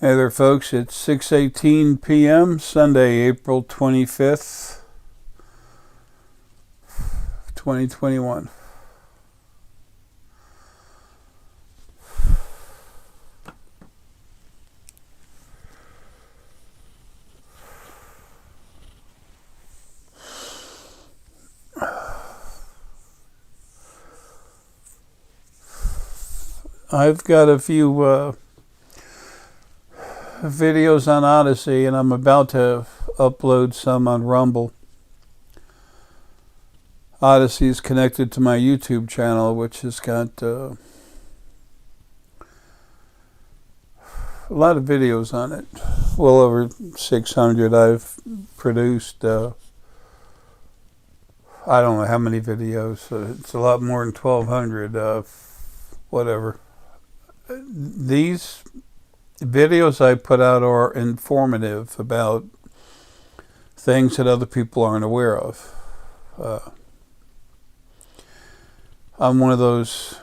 Hey there, folks. It's 6:18 p.m. Sunday, April 25th, 2021. I've got a few videos on Odysee, and I'm about to upload some on Rumble. Odysee is connected to my YouTube channel, which has got a lot of videos on it. Well over 600 I've produced. I don't know how many videos. It's a lot more than 1,200. Whatever. These videos I put out are informative about things that other people aren't aware of. I was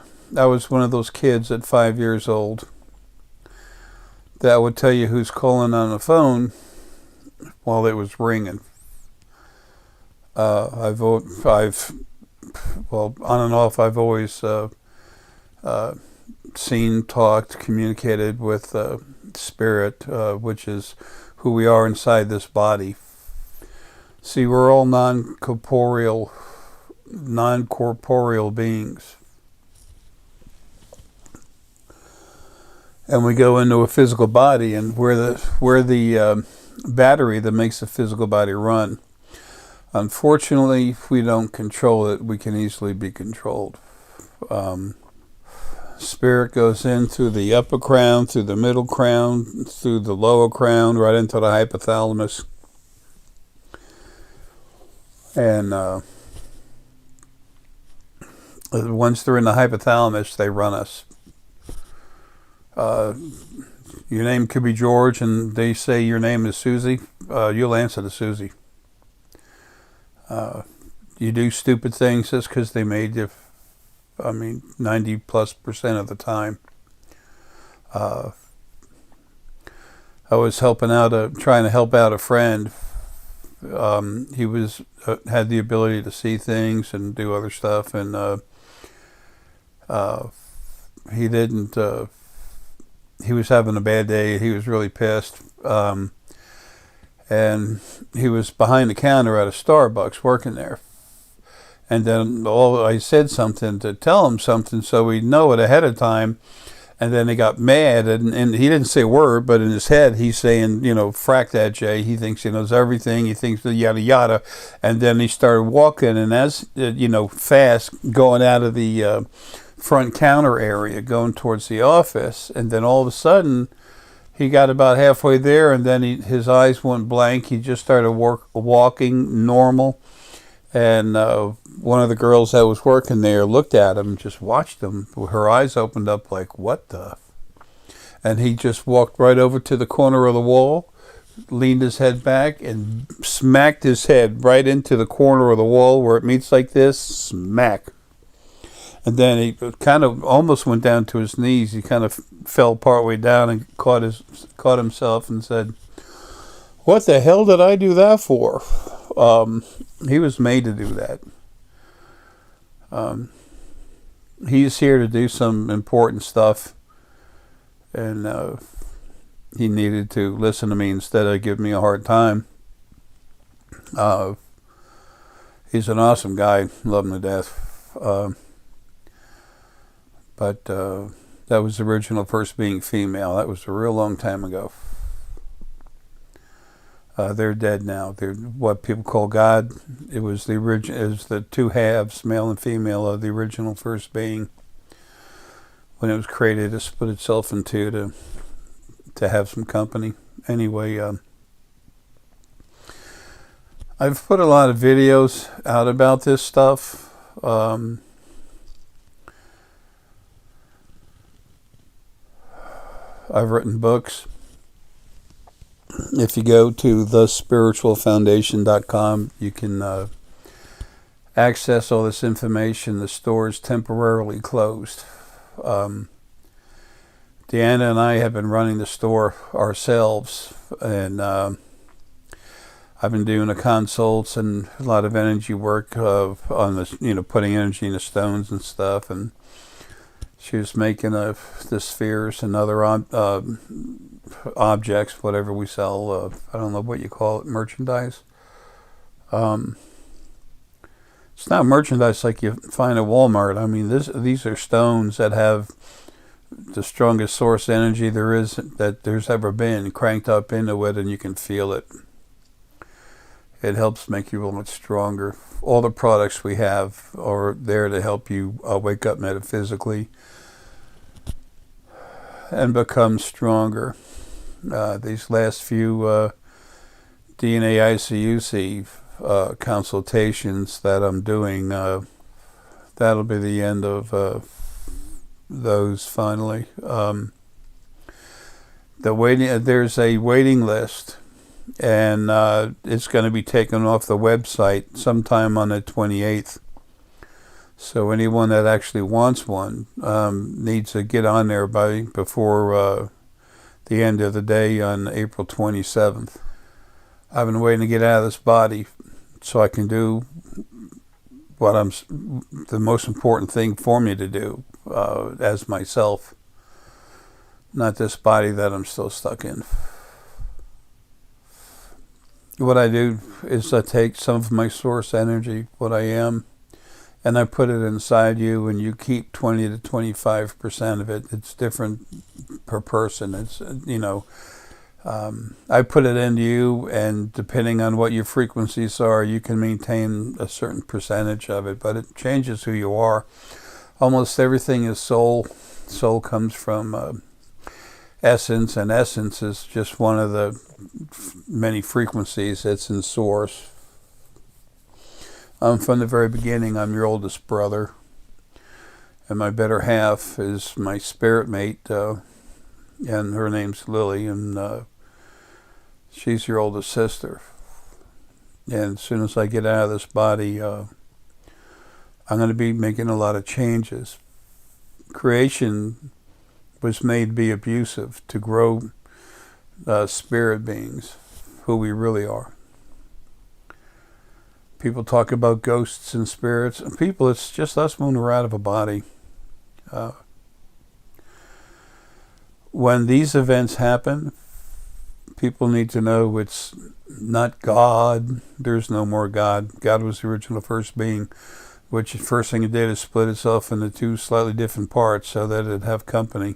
one of those kids at 5 years old that would tell you who's calling on the phone while it was ringing. I've on and off, I've always seen, talked, communicated with spirit, which is who we are inside this body. See, we're all non-corporeal beings. And we go into a physical body, and we're the battery that makes the physical body run. Unfortunately, if we don't control it, we can easily be controlled. Spirit goes in through the upper crown, through the middle crown, through the lower crown, right into the hypothalamus. And once they're in the hypothalamus, they run us. Your name could be George, and they say your name is Susie. You'll answer to Susie. You do stupid things just because they made you. 90+% of the time. I was trying to help out a friend. He had the ability to see things and do other stuff, and he didn't. He was having a bad day. He was really pissed, and he was behind the counter at a Starbucks working there. And then I said something to tell him something so he'd know it ahead of time. And then he got mad, and he didn't say a word, but in his head he's saying, frack that Jay. He thinks he knows everything. He thinks the yada yada. And then he started walking, and as, fast, going out of the front counter area, going towards the office. And then all of a sudden, he got about halfway there, and then his eyes went blank. He just started walking normal. And one of the girls that was working there looked at him, just watched him. Her eyes opened up like, what the? And he just walked right over to the corner of the wall, leaned his head back, and smacked his head right into the corner of the wall where it meets like this, smack. And then he kind of almost went down to his knees. He kind of fell partway down and caught himself and said, what the hell did I do that for? He was made to do that. He's here to do some important stuff, and he needed to listen to me instead of give me a hard time. He's an awesome guy, love him to death. But that was the original first being female. That was a real long time ago. They're dead now. They're what people call God. It was the two halves, male and female, of the original first being. When it was created, it split itself in two to have some company. Anyway, I've put a lot of videos out about this stuff. I've written books. If you go to thespiritualfoundation.com, you can access all this information. The store is temporarily closed. Deanna and I have been running the store ourselves, and I've been doing the consults and a lot of energy work on the, putting energy in the stones and stuff. And she was making the spheres and other objects, whatever we sell. I don't know what you call it, merchandise. It's not merchandise like you find at Walmart. I mean, these are stones that have the strongest source energy there's ever been cranked up into it, and you can feel it. It helps make you a little bit stronger. All the products we have are there to help you wake up metaphysically and become stronger. These last few DNA ICUC consultations that I'm doing, that'll be the end of those finally. There's a waiting list, and it's going to be taken off the website sometime on the 28th. So anyone that actually wants one needs to get on there before the end of the day on April 27th. I've been waiting to get out of this body so I can do the most important thing for me to do as myself, not this body that I'm still stuck in. What I do is I take some of my source energy, what I am, and I put it inside you, and you keep 20 to 25% of it. It's different per person. It's, I put it into you, and depending on what your frequencies are, you can maintain a certain percentage of it, but it changes who you are. Almost everything is soul. Soul comes from essence, and essence is just one of the many frequencies that's in source. From the very beginning, I'm your oldest brother, and my better half is my spirit mate, and her name's Lily, and she's your oldest sister. And as soon as I get out of this body, I'm going to be making a lot of changes. Creation was made to be abusive, to grow spirit beings, who we really are. People talk about ghosts and spirits. People, it's just us when we're out of a body. When these events happen, people need to know it's not God. There's no more God. God was the original first being, which the first thing it did is split itself into two slightly different parts so that it'd have company.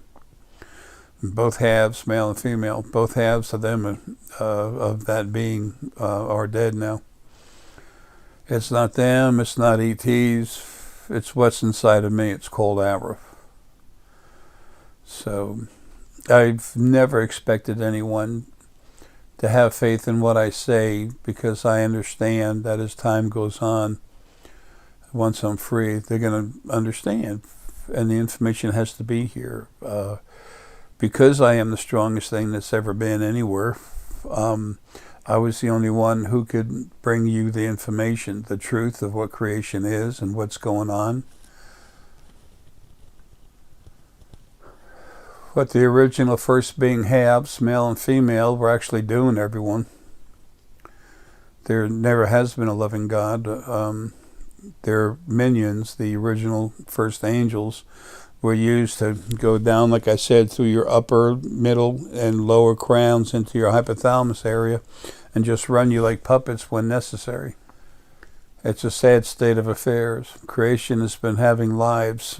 Both halves, male and female, both halves of them, of that being, are dead now. It's not them, it's not ETs, it's what's inside of me. It's called Arae. So I've never expected anyone to have faith in what I say, because I understand that as time goes on, once I'm free, they're going to understand, and the information has to be here. Because I am the strongest thing that's ever been anywhere, I was the only one who could bring you the information, the truth of what creation is and what's going on. What the original first being halves, male and female, were actually doing, everyone. There never has been a loving God. Their minions, the original first angels, were used to go down, like I said, through your upper, middle, and lower crowns into your hypothalamus area and just run you like puppets when necessary. It's a sad state of affairs. Creation has been having lives.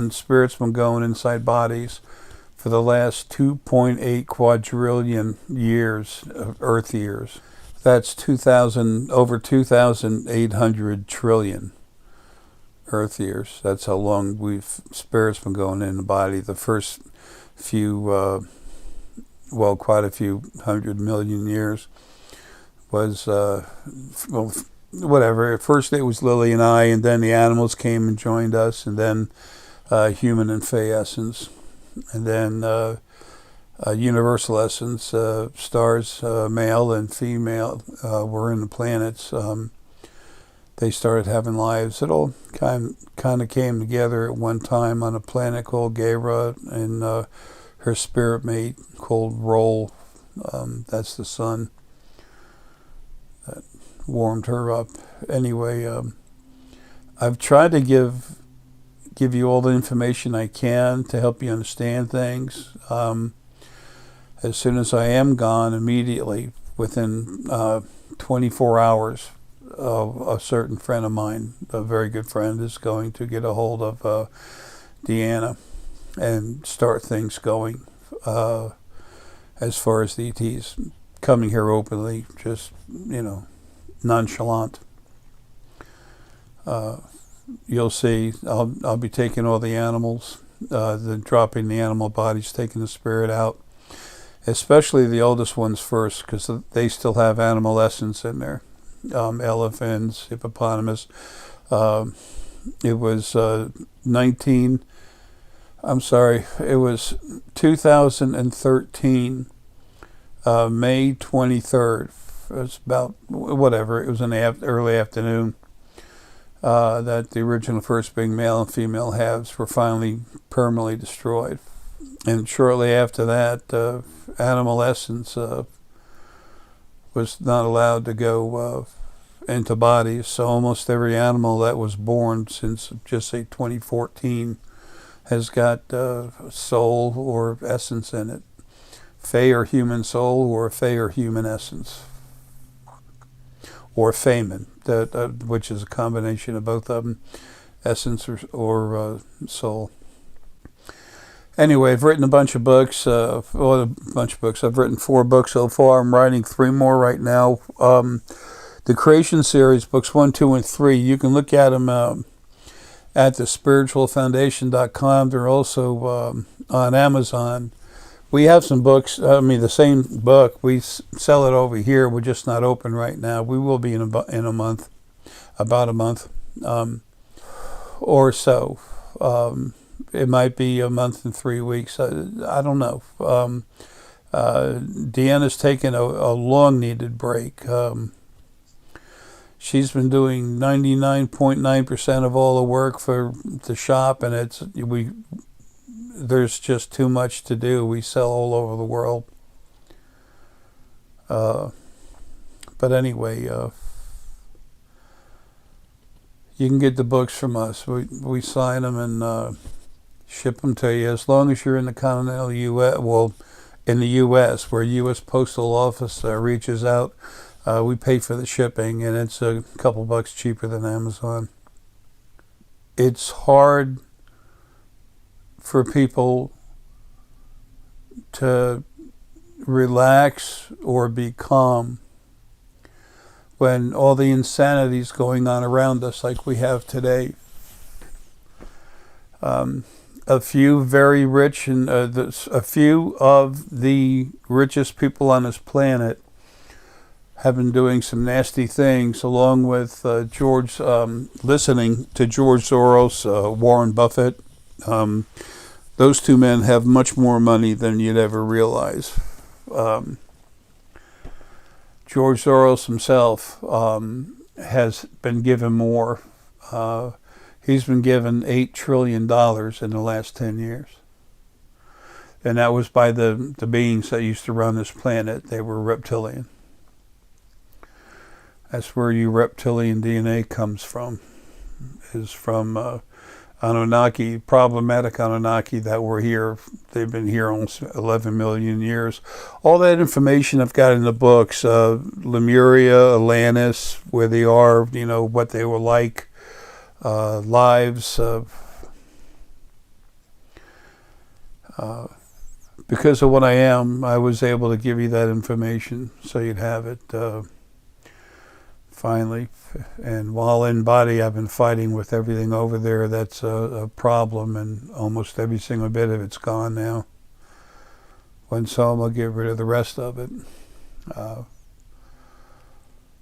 Spirits been going inside bodies for the last 2.8 quadrillion years, Earth years. That's over 2,800 trillion Earth years. That's how long spirits been going in the body. The first few, quite a few 100 million years was, whatever. At first it was Lily and I, and then the animals came and joined us, and then human and fey essence, and then universal essence, stars, male and female, were in the planets. They started having lives. It all kind of came together at one time on a planet called Gaia, and her spirit mate called Roll. That's the sun that warmed her up. Anyway, I've tried to give you all the information I can to help you understand things. As soon as I am gone, immediately, within 24 hours, a certain friend of mine, a very good friend, is going to get a hold of Deanna and start things going as far as the ETs coming here openly, just, nonchalant. You'll see, I'll be taking all the animals, dropping the animal bodies, taking the spirit out, especially the oldest ones first, because they still have animal essence in there. Elephants, hippopotamus. It was it was 2013, May 23rd. It was about, whatever, it was in the early afternoon, that the original first big male and female halves were finally permanently destroyed. And shortly after that, animal essence was not allowed to go into bodies. So almost every animal that was born since, just say, 2014 has got soul or essence in it. Fey or human soul, or fey or human essence. Or Feynman, which is a combination of both of them, essence or soul. Anyway, I've written a bunch of books. I've written 4 books so far. I'm writing 3 more right now. The Creation Series, books 1, 2, and 3, you can look at them at thespiritualfoundation.com. They're also on Amazon. We have some books, the same book. We sell it over here. We're just not open right now. We will be in a month, about a month or so. It might be a month and 3 weeks. I don't know. Deanna's taken a long-needed break. She's been doing 99.9% of all the work for the shop, and there's just too much to do. We sell all over the world. But anyway, you can get the books from us. We sign them and ship them to you, as long as you're in the continental U.S. Well, in the U.S., where U.S. Postal Office reaches out, we pay for the shipping, and it's a couple bucks cheaper than Amazon. It's hard for people to relax or be calm when all the insanity is going on around us like we have today. A few very rich and a few of the richest people on this planet have been doing some nasty things, along with listening to George Soros, Warren Buffett. Those two men have much more money than you'd ever realize. George Soros himself has been given more. He's been given $8 trillion in the last 10 years. And that was by the beings that used to run this planet. They were reptilian. That's where your reptilian DNA comes from. Is from Anunnaki, problematic Anunnaki that were here. They've been here almost 11 million years. All that information I've got in the books, Lemuria, Atlantis, where they are, what they were like, lives. Because of what I am, I was able to give you that information so you'd have it finally. And while in body, I've been fighting with everything over there that's a problem, and almost every single bit of it's gone now. When some, I'll get rid of the rest of it.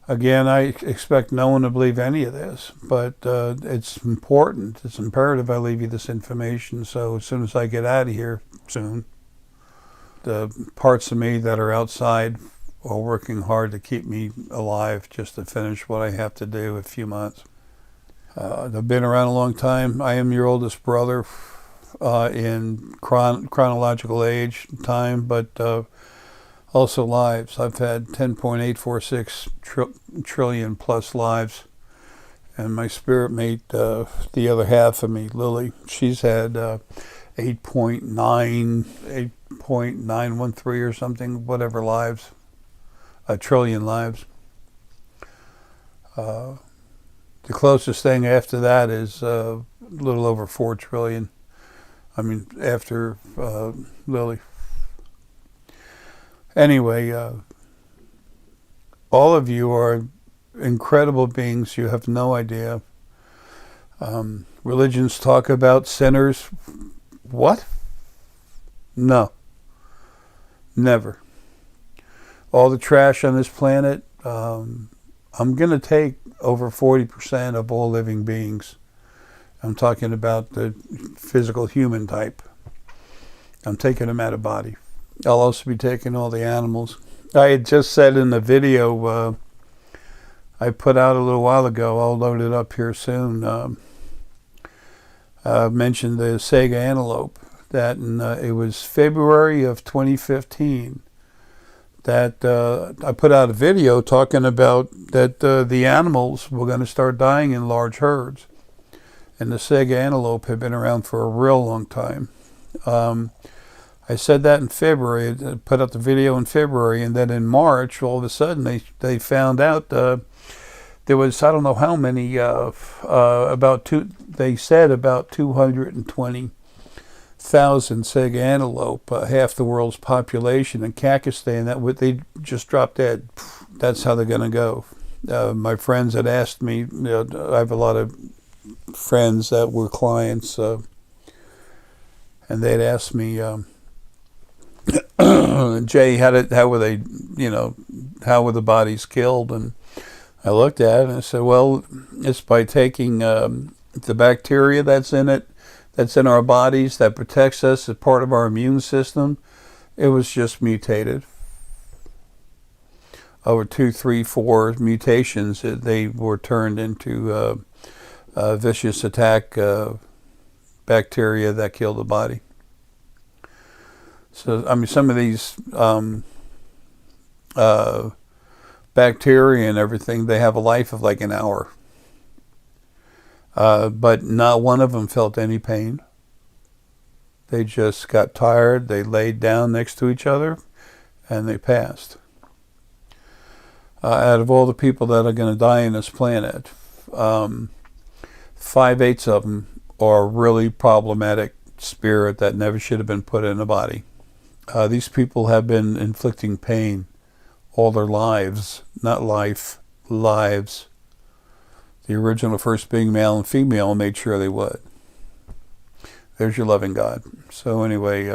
Again, I expect no one to believe any of this, but it's important. It's imperative I leave you this information, so as soon as I get out of here soon, the parts of me that are outside are working hard to keep me alive, just to finish what I have to do in a few months. I've been around a long time. I am your oldest brother. in chronological age, time, but also lives. I've had 10.846 trillion plus lives. And my spirit mate, the other half of me, Lily, she's had 8.913 or something, whatever lives, a trillion lives. The closest thing after that is a little over 4 trillion. I mean, after Lily. Anyway, all of you are incredible beings. You have no idea. Religions talk about sinners. What? No. Never. All the trash on this planet, I'm going to take over 40% of all living beings. I'm talking about the physical human type. I'm taking them out of body. I'll also be taking all the animals. I had just said in the video I put out a little while ago, I'll load it up here soon, mentioned the Sega antelope, that it was February of 2015 that I put out a video talking about that the animals were going to start dying in large herds. And the Sega antelope had been around for a real long time. I said that in February, I put out the video in February, and then in March, all of a sudden, they found out there was, I don't know how many, they said about 220,000 Sega antelope, half the world's population in Kakistan, they just dropped dead. That's how they're going to go. My friends had asked me, I have a lot of friends that were clients, and they'd asked me, Jay, how were they, how were the bodies killed? And I looked at it and I said, well, it's by taking the bacteria that's in it, that's in our bodies, that protects us as part of our immune system. It was just mutated. Over 2, 3, 4 mutations, they were turned into vicious attack bacteria that kill the body. So, I mean, some of these bacteria and everything, they have a life of like an hour. But not one of them felt any pain. They just got tired, they laid down next to each other, and they passed. Out of all the people that are going to die on this planet, 5/8 of them are really problematic spirit that never should have been put in a body. These people have been inflicting pain all their lives, not life, lives. The original first being male and female made sure they would. There's your loving God. So anyway,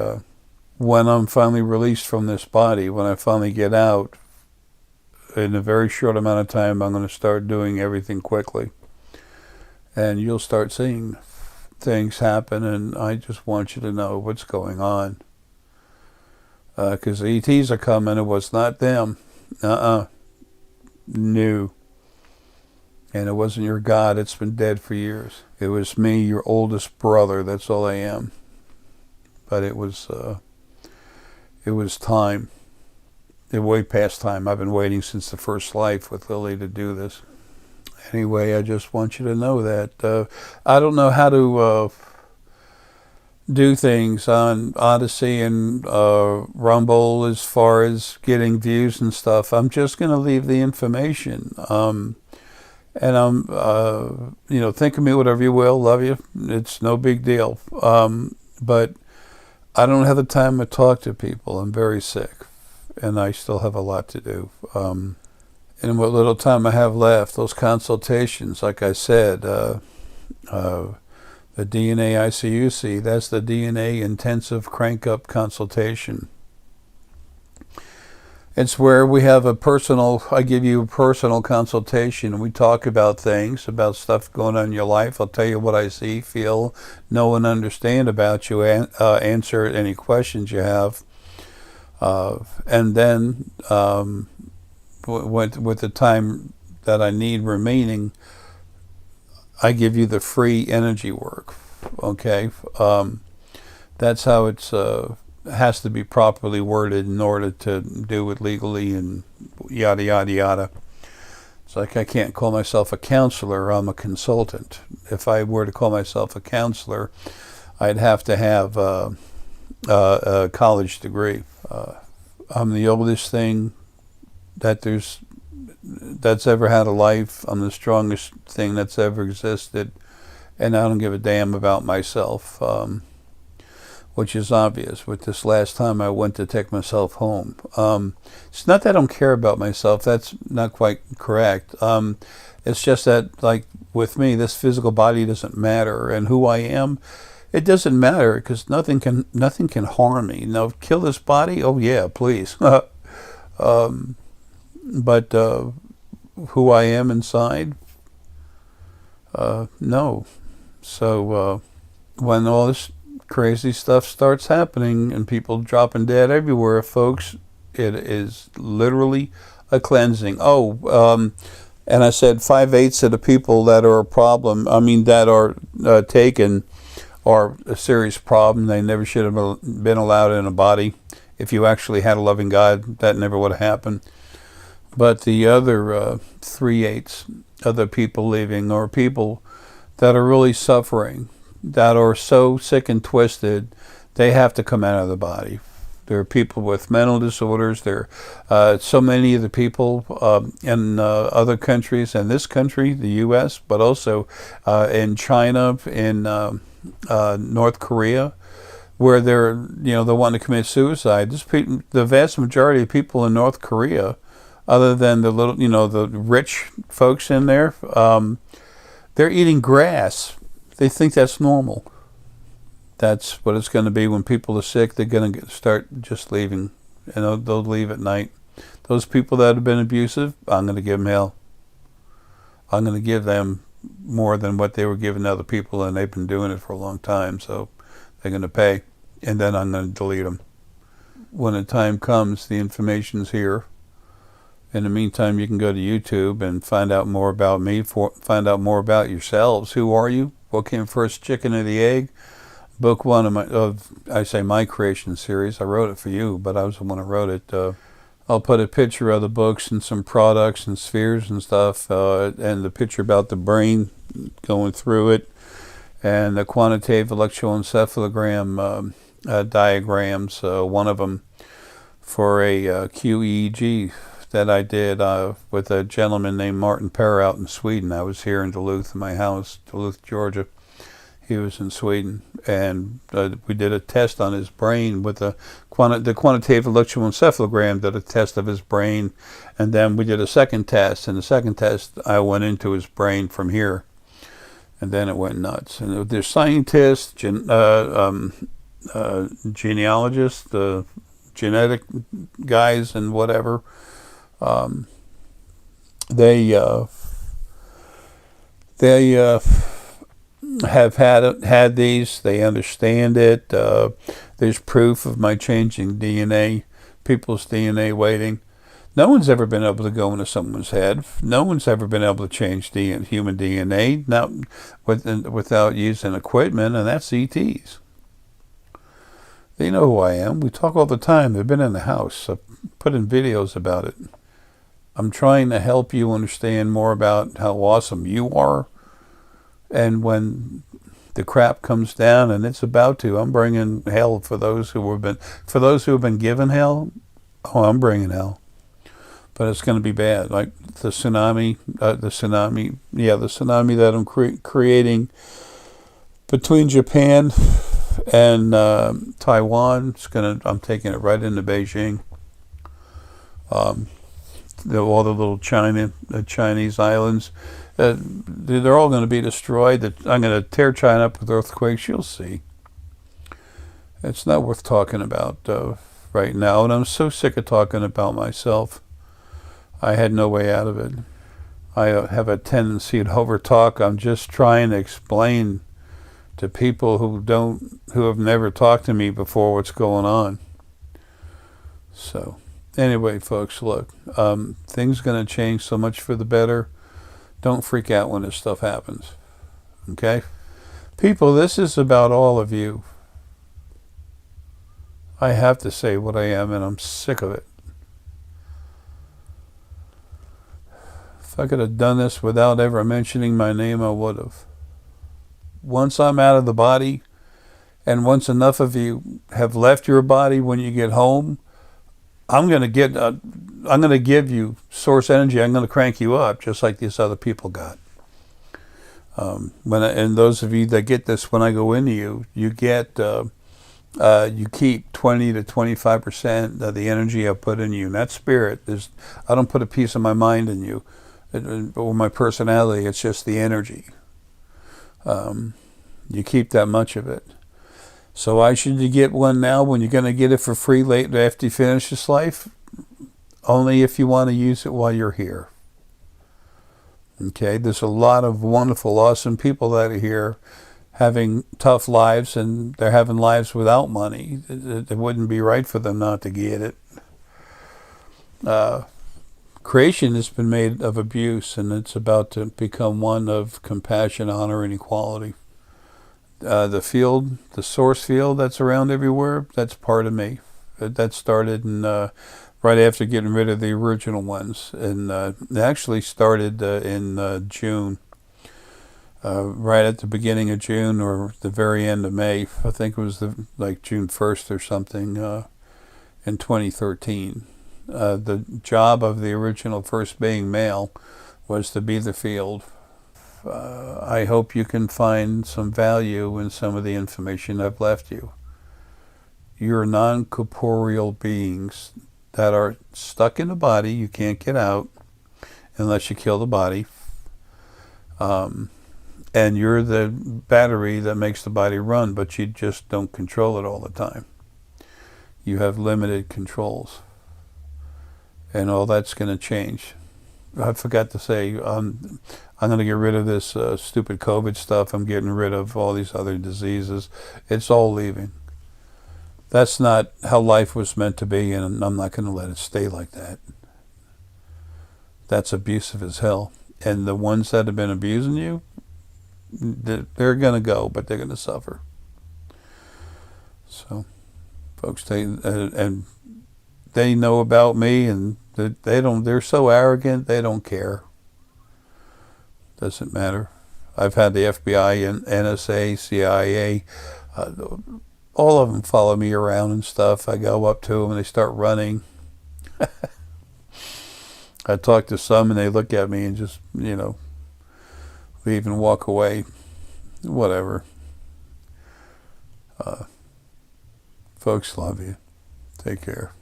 when I'm finally released from this body, when I finally get out, in a very short amount of time, I'm going to start doing everything quickly. And you'll start seeing things happen, and I just want you to know what's going on. Because the ETs are coming, it was not them. No. And it wasn't your God, it's been dead for years. It was me, your oldest brother, that's all I am. But it was time. It way past time. I've been waiting since the first life with Lily to do this. Anyway, I just want you to know that I don't know how to do things on Odysee and Rumble as far as getting views and stuff. I'm just going to leave the information. And I'm, think of me whatever you will. Love you. It's no big deal. But I don't have the time to talk to people. I'm very sick. And I still have a lot to do. And what little time I have left, those consultations, like I said, the DNA ICUC, that's the DNA intensive crank-up consultation. It's where we have I give you a personal consultation, and we talk about things, about stuff going on in your life. I'll tell you what I see, feel, know, and understand about you, and answer any questions you have. And then, with the time that I need remaining, I give you the free energy work, okay? That's how it's has to be properly worded in order to do it legally and yada yada yada. It's like I can't call myself a counselor, I'm a consultant. If I were to call myself a counselor, I'd have to have a college degree. I'm the oldest thing that's ever had a life. I'm the strongest thing that's ever existed, and I don't give a damn about myself, which is obvious with this last time I went to take myself home. It's not that I don't care about myself. That's not quite correct. It's just that, like with me, this physical body doesn't matter, and who I am, it doesn't matter because nothing can harm me. Now, kill this body? Oh yeah, please. But who I am inside? No. So when all this crazy stuff starts happening and people dropping dead everywhere, folks, it is literally a cleansing. And I said 5/8 of the people that are a problem, that are taken, are a serious problem. They never should have been allowed in a body. If you actually had a loving God, that never would have happened. But the other 3/8 of the people leaving are people that are really suffering, that are so sick and twisted, they have to come out of the body. There are people with mental disorders. There are so many of the people in other countries, in this country, the U.S., but also in China, in North Korea, where they're wanting to commit suicide. The vast majority of people in North Korea, other than the little, the rich folks in there, they're eating grass. They think that's normal. That's what it's going to be when people are sick. They're going to start just leaving, and they'll leave at night. Those people that have been abusive, I'm going to give them hell. I'm going to give them more than what they were giving other people, and they've been doing it for a long time, so they're going to pay, and then I'm going to delete them. When the time comes, the information's here. In the meantime, you can go to YouTube and find out more about me, find out more about yourselves. Who are you? What came first, chicken or the egg? Book one of my creation series. I wrote it for you, but I was the one who wrote it. I'll put a picture of the books and some products and spheres and stuff, and the picture about the brain going through it, and the quantitative electroencephalogram diagrams, one of them for a QEEG that I did with a gentleman named Martin Perr out in Sweden. I was here in Duluth, in my house, Duluth, Georgia. He was in Sweden, and we did a test on his brain with the quantitative electroencephalogram. Did a test of his brain, and then we did a second test. And the second test, I went into his brain from here, and then it went nuts. And there's scientists, genealogists, genetic guys, and whatever. They have had these. They understand it. There's proof of my changing DNA, people's DNA waiting. No one's ever been able to go into someone's head. No one's ever been able to change human DNA, not without using equipment, and that's ETs. They know who I am. We talk all the time. They've been in the house. I've put in videos about it. I'm trying to help you understand more about how awesome you are. And when the crap comes down, and it's about to, I'm bringing hell for those who have been given hell. Oh, I'm bringing hell, but it's going to be bad. Like the tsunami that I'm creating between Japan and Taiwan. I'm taking it right into Beijing. All the little Chinese islands. They're all going to be destroyed. I'm going to tear China up with earthquakes. You'll see. It's not worth talking about right now, and I'm so sick of talking about myself. I had no way out of it. I have a tendency to overtalk. I'm just trying to explain to people who have never talked to me before what's going on. So, anyway, folks, look, things are going to change so much for the better. Don't freak out when this stuff happens, okay? People, this is about all of you. I have to say what I am, and I'm sick of it. If I could have done this without ever mentioning my name, I would have. Once I'm out of the body, and once enough of you have left your body when you get home, I'm going to give you source energy. I'm going to crank you up just like these other people got. And those of you that get this, when I go into you, you get, you keep 20 to 25% of the energy I put in you. And that spirit, I don't put a piece of my mind in you or my personality. It's just the energy. You keep that much of it. So why should you get one now when you're going to get it for free later after you finish this life? Only if you want to use it while you're here. Okay, there's a lot of wonderful, awesome people that are here having tough lives, and they're having lives without money. It wouldn't be right for them not to get it. Creation has been made of abuse, and it's about to become one of compassion, honor, and equality. The field, the source field that's around everywhere, that's part of me. That started right after getting rid of the original ones. And it actually started in June, right at the beginning of June or the very end of May. I think it was like June 1st or something in 2013. The job of the original first being male was to be the field. I hope you can find some value in some of the information I've left you. You're non-corporeal beings that are stuck in the body. You can't get out unless you kill the body. And you're the battery that makes the body run, but you just don't control it all the time. You have limited controls. And all that's going to change. I forgot to say, I'm going to get rid of this stupid COVID stuff. I'm getting rid of all these other diseases. It's all leaving. That's not how life was meant to be, and I'm not going to let it stay like that. That's abusive as hell. And the ones that have been abusing you, they're going to go, but they're going to suffer. So, folks, they know about me, and they're so arrogant, they don't care. Doesn't matter. I've had the FBI and NSA, CIA, all of them follow me around and stuff. I go up to them and they start running. I talk to some and they look at me and just, leave and walk away. Whatever. Folks, love you. Take care.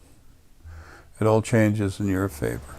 It all changes in your favor.